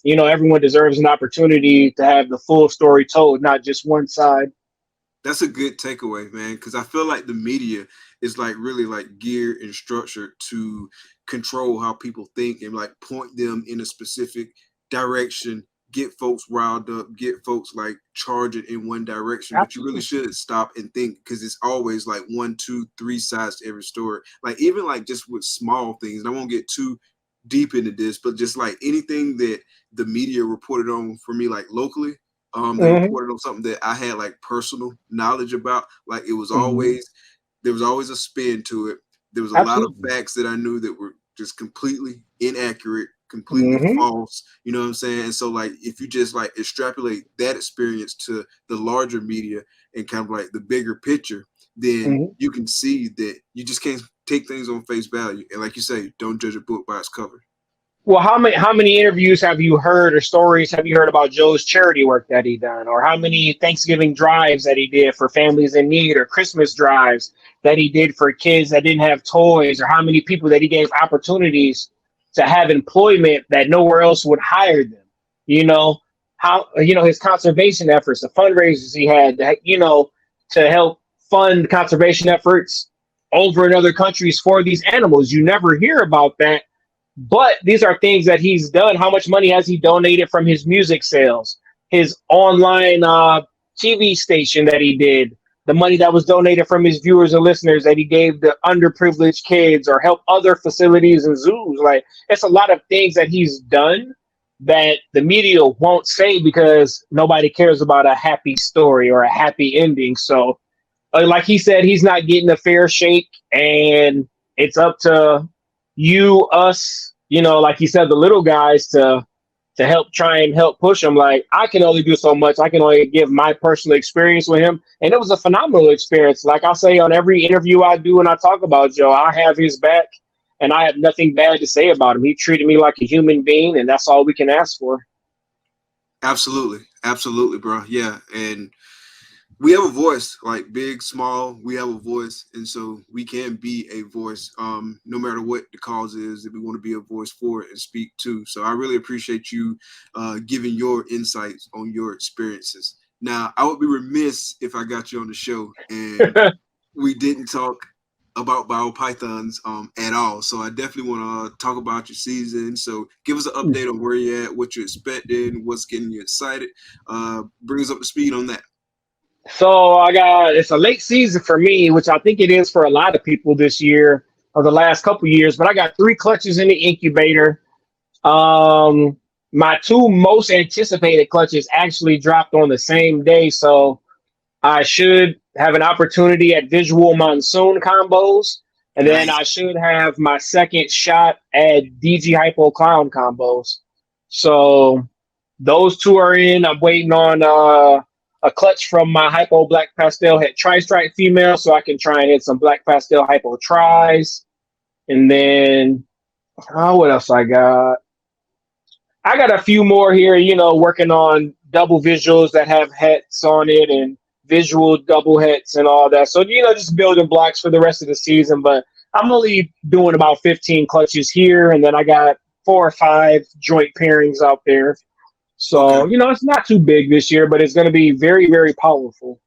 F: everyone deserves an opportunity to have the full story told, not just one side.
A: That's a good takeaway, man, because I feel like the media is like really like geared and structured to control how people think and like point them in a specific direction, get folks riled up, get folks like charging in one direction. But you really
F: Absolutely.
A: should stop and think, because it's always like one, two, three sides to every story. Like even like just with small things, and I won't get too deep into this, but just like anything that the media reported on for me, like locally, they
F: Hmm.
A: reported on something that I had like personal knowledge about. Like it was
F: Hmm.
A: always there was always a spin to it. There was a lot of
F: Absolutely.
A: facts that I knew that were just completely inaccurate, completely
F: Hmm.
A: false. You know what I'm saying? And so like if you just like extrapolate that experience to the larger media and kind of like the bigger picture, then
F: Hmm.
A: you can see that you just can't take things on face value. And like you say, don't judge a book by its cover.
F: Well, how many interviews have you heard or stories have you heard about Joe's charity work that he done, or how many Thanksgiving drives that he did for families in need, or Christmas drives that he did for kids that didn't have toys, or how many people that he gave opportunities to have employment that nowhere else would hire them? You know how his conservation efforts, the fundraisers he had, to help fund conservation efforts over in other countries for these animals. You never hear about that, but these are things that he's done. How much money has he donated from his music sales, his online TV station that he did, the money that was donated from his viewers and listeners that he gave the underprivileged kids or help other facilities and zoos? Like, it's a lot of things that he's done that the media won't say because nobody cares about a happy story or a happy ending. So, like he said, he's not getting a fair shake, and it's up to us, like he said, the little guys to try and help push him. Like, I can only do so much. I can only give my personal experience with him, and it was a phenomenal experience. Like I say on every interview I do when I talk about Joe, I have his back, and I have nothing bad to say about him. He treated me like a human being, and that's all we can ask for.
A: Absolutely, bro. Yeah, and we have a voice, like big, small. We have a voice, and so we can be a voice, no matter what the cause is that we want to be a voice for and speak to. So I really appreciate you giving your insights on your experiences. Now, I would be remiss if I got you on the show and we didn't talk about ball pythons at all. So I definitely want to talk about your season. So give us an update on where you're at, what you're expecting, what's getting you excited. Bring us up to speed on that.
F: So it's a late season for me, which I think it is for a lot of people this year or the last couple years, but I got 3 clutches in the incubator. My 2 most anticipated clutches actually dropped on the same day. So I should have an opportunity at visual monsoon combos. And then
A: Nice.
F: I should have my second shot at DG Hypo Clown combos. So those 2 are in. I'm waiting on a clutch from my Hypo Black Pastel Het Tri-Stripe female, so I can try and hit some Black Pastel Hypo Tris. And then, what else I got? I got a few more here, working on double visuals that have hets on it and visual double hets and all that. So, just building blocks for the rest of the season. But I'm only doing about 15 clutches here, and then I got 4 or 5 joint pairings out there. So,
A: Okay.
F: it's not too big this year, but it's going to be very, very powerful.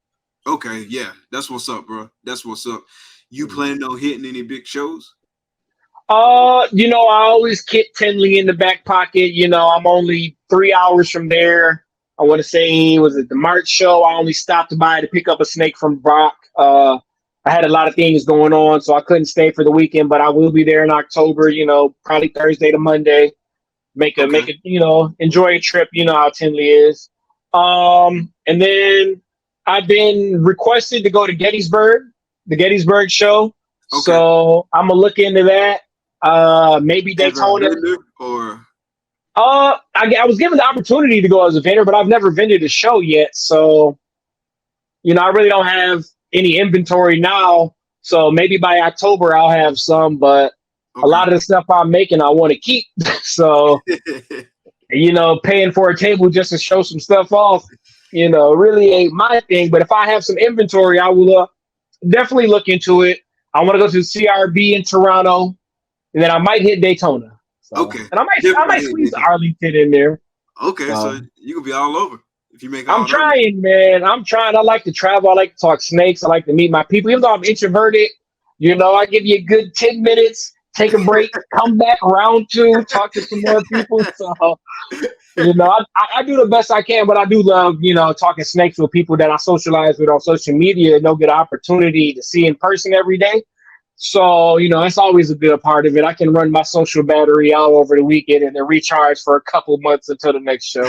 A: Okay, yeah, that's what's up, bro. That's what's up. You planning on hitting any big shows?
F: I always keep Tinley in the back pocket. I'm only 3 hours from there. I want to say, was it the March show? I only stopped by to pick up a snake from Brock. I had a lot of things going on, so I couldn't stay for the weekend, but I will be there in October, probably Thursday to Monday. Make it, enjoy a trip. You know how Tinley is. And then I've been requested to go to the Gettysburg show.
A: Okay.
F: So I'm gonna look into that. Maybe Daytona.
A: Or
F: I was given the opportunity to go as a vendor, but I've never vended a show yet. So, I really don't have any inventory now. So maybe by October I'll have some, but a lot of the stuff I'm making I want to keep. So, paying for a table just to show some stuff off, really ain't my thing. But if I have some inventory, I will definitely look into it. I want to go to the CRB in Toronto, and then I might hit Daytona. So,
A: okay.
F: And I might squeeze Arlington in there.
A: Okay, so you can be all over if you make.
F: I'm trying, man. I'm trying. I like to travel. I like to talk snakes. I like to meet my people. Even though I'm introverted, I give you a good 10 minutes. Take a break, come back round 2, talk to some more people. So, I do the best I can, but I do love, talking snakes with people that I socialize with on social media and don't get an opportunity to see in person every day. So, that's always a good part of it. I can run my social battery out over the weekend and then recharge for a couple months until the next show.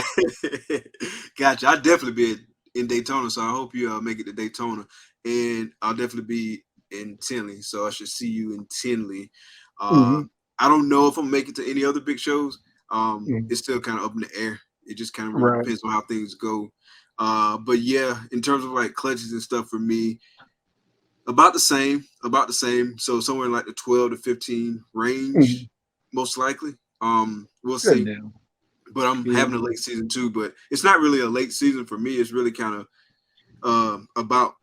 A: Gotcha. I'll definitely be in Daytona, so I hope you make it to Daytona. And I'll definitely be in Tinley, so I should see you in Tinley. I don't know if I'm making it to any other big shows. It's still kind of up in the air. It just kind of really depends on how things go. But yeah, in terms of like clutches and stuff for me, about the same. So somewhere in like the 12 to 15 range, most likely. We'll
F: Good
A: see.
F: now.
A: But I'm having a late season too. But it's not really a late season for me. It's really kind of about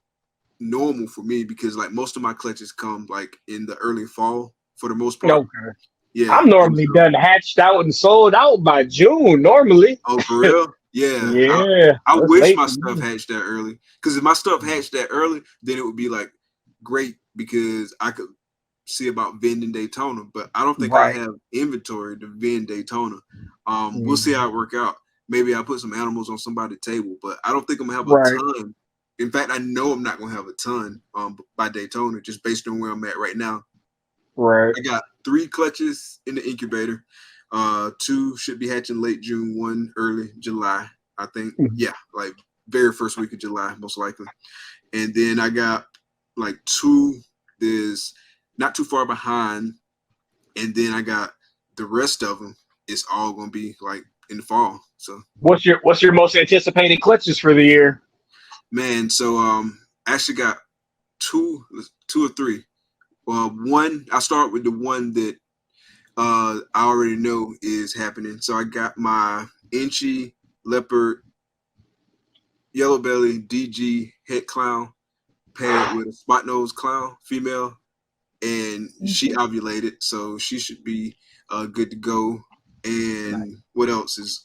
A: normal for me because like most of my clutches come like in the early fall for the most part.
F: Okay.
A: Yeah,
F: I'm normally done hatched out and sold out by June normally.
A: Oh, for real? Yeah.
F: Yeah,
A: I
F: that's
A: wish
F: late
A: my
F: for
A: stuff
F: me.
A: hatched that early. Because if my stuff hatched that early, then it would be like great because I could see about vending Daytona. But I don't think I
F: Right.
A: have inventory to vend Daytona. We'll see
F: Mhm.
A: how it work out. Maybe I'll put some animals on somebody's table, but I don't think I'm gonna have a
F: Right.
A: ton. In fact, I know I'm not gonna have a ton by Daytona, just based on where I'm at right now.
F: Right.
A: I got 3 clutches in the incubator. 2 should be hatching late June, 1 early July. I think,
F: Mhm.
A: yeah, like very first week of July, most likely. And then I got like 2 that's not too far behind. And then I got the rest of them. It's all gonna be like in the fall. So
F: What's your most anticipated clutches for the year?
A: man, so I actually got 2 or 3. One, I start with the one that I already know is happening. So I got my Inchy Leopard Yellow Belly DG Het clown paired with a spot nose clown female, and she ovulated, so she should be good to go. And what else is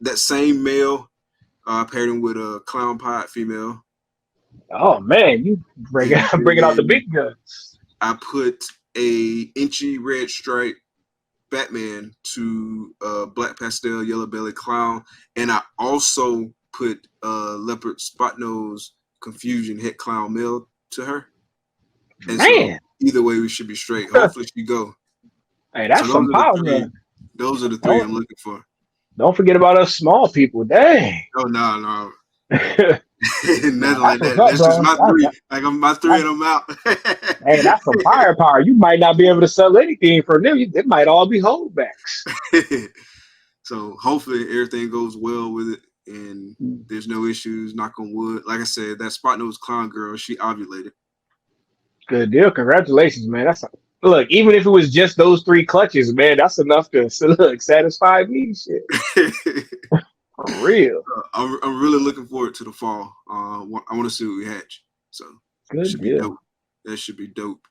A: that same male paired him with a clown pod female,
F: Oh man, you bringing
A: and
F: bringing out the
A: then
F: big guns.
A: I put a Inchy red stripe Batman to black pastel yellow belly clown, and I also put leopard spot nose confusion het clown male to her. And so
F: Man,
A: either way, we should be straight. Hopefully, she go.
F: hey,
A: So
F: that's some power.
A: those are the 3 I'm
F: Don't
A: looking for.
F: don't forget about us small people. Dang.
A: Oh no,
F: Nah,
A: nothing like
F: that's what's
A: that.
F: up,
A: That's just
F: bro.
A: my 3. Like I'm my 3
F: That's,
A: and I'm out.
F: hey, that's some firepower. You might not be able to sell anything from them. It might all be holdbacks.
A: So hopefully everything goes well with it and there's no issues. Knock on wood. Like I said, that spot nose clown girl, she ovulated.
F: Good deal. Congratulations, man. Look. Even if it was just those 3 clutches, man, that's enough to look satisfy me. Shit, for real.
A: I'm really looking forward to the fall. I want to see what we hatch. So it
F: Good
A: should be
F: deal.
A: dope. That should be dope.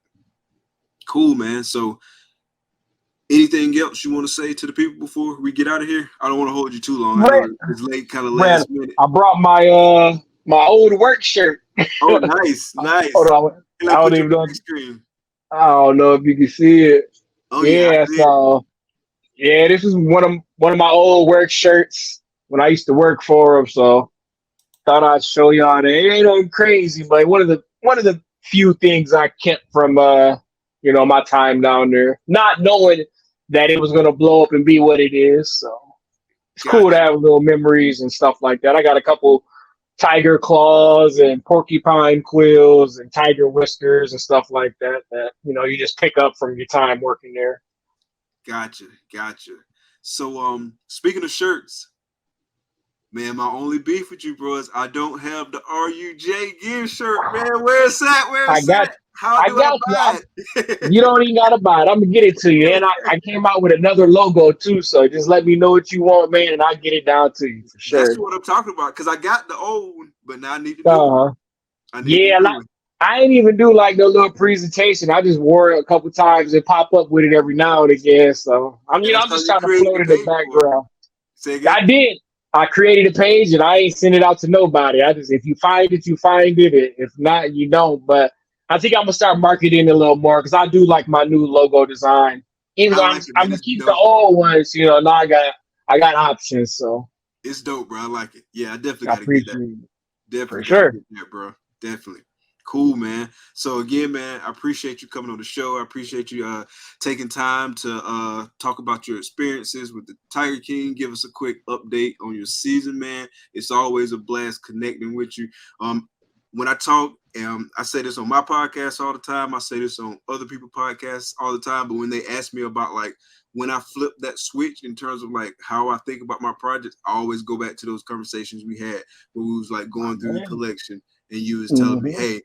A: Cool, man. So anything else you want to say to the people before we get out of here? I don't want to hold you too long. I know
F: Brand,
A: it's late, kind of
F: Brand,
A: last minute.
F: I brought my old work shirt.
A: Oh, nice.
F: Hold on. I don't even know.
A: Screen.
F: I don't know if you can see it.
A: Oh yeah.
F: Yeah, so yeah, this is one of my old work shirts when I used to work for them. So thought I'd show y'all that it ain't no crazy, but one of the few things I kept from my time down there, not knowing that it was gonna blow up and be what it is. So it's cool to have little memories and stuff like that. I got a couple tiger claws and porcupine quills and tiger whiskers and stuff like that you just pick up from your time working there.
A: Gotcha. So speaking of shirts, man, my only beef with you, bro, is I don't have the RUJ Gear shirt, man. Where's that? How do I buy it?
F: You don't even gotta buy it. I'm gonna get it to you. And I came out with another logo too, so just let me know what you want, man, and I'll get it down to you for sure.
A: That's what I'm talking about, because I got the old one, but now I need to do it.
F: I ain't even do like no little presentation. I just wore it a couple times and pop up with it every now and again. So I'm just trying to float in the background.
A: Say again?
F: I did. I created a page and I ain't send it out to nobody. If you find it, you find it. If not, you don't. But I think I'm gonna start marketing a little more because I do like my new logo design. Even though I'm gonna keep the old ones, now I got options. So
A: it's dope, bro. I like it. Yeah, I definitely
F: I
A: gotta get that.
F: appreciate it.
A: Definitely
F: For sure.
A: get that, bro. Definitely. Cool, man. So again, man, I appreciate you coming on the show. I appreciate you taking time to talk about your experiences with the Tiger King. Give us a quick update on your season, man. It's always a blast connecting with you. When I talk, I say this on my podcast all the time. I say this on other people's podcasts all the time. But when they ask me about like when I flip that switch in terms of like how I think about my projects, I always go back to those conversations we had where we was like going through the collection and you was telling me, hey,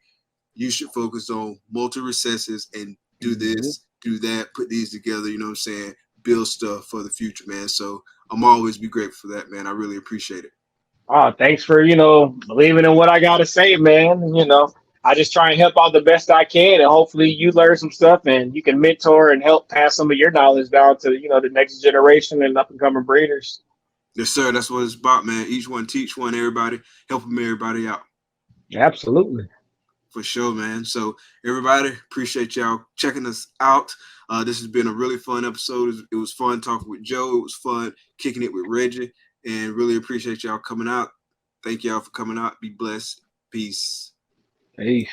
A: you should focus on multi recesses and do this, do that, put these together, you know what I'm saying? build stuff for the future, man. So I'm always be grateful for that, man. I really appreciate it.
F: Oh, thanks for, believing in what I got to say, man. I just try and help out the best I can, and hopefully you learn some stuff and you can mentor and help pass some of your knowledge down to, the next generation and up and coming breeders.
A: Yes, sir. That's what it's about, man. Each one teach one, everybody, helping everybody out.
F: Absolutely.
A: For sure, man. So everybody, appreciate y'all checking us out. This has been a really fun episode. It was fun talking with Joe. It was fun kicking it with Reggie, and really appreciate y'all coming out. Thank y'all for coming out. Be blessed. Peace.
F: Peace.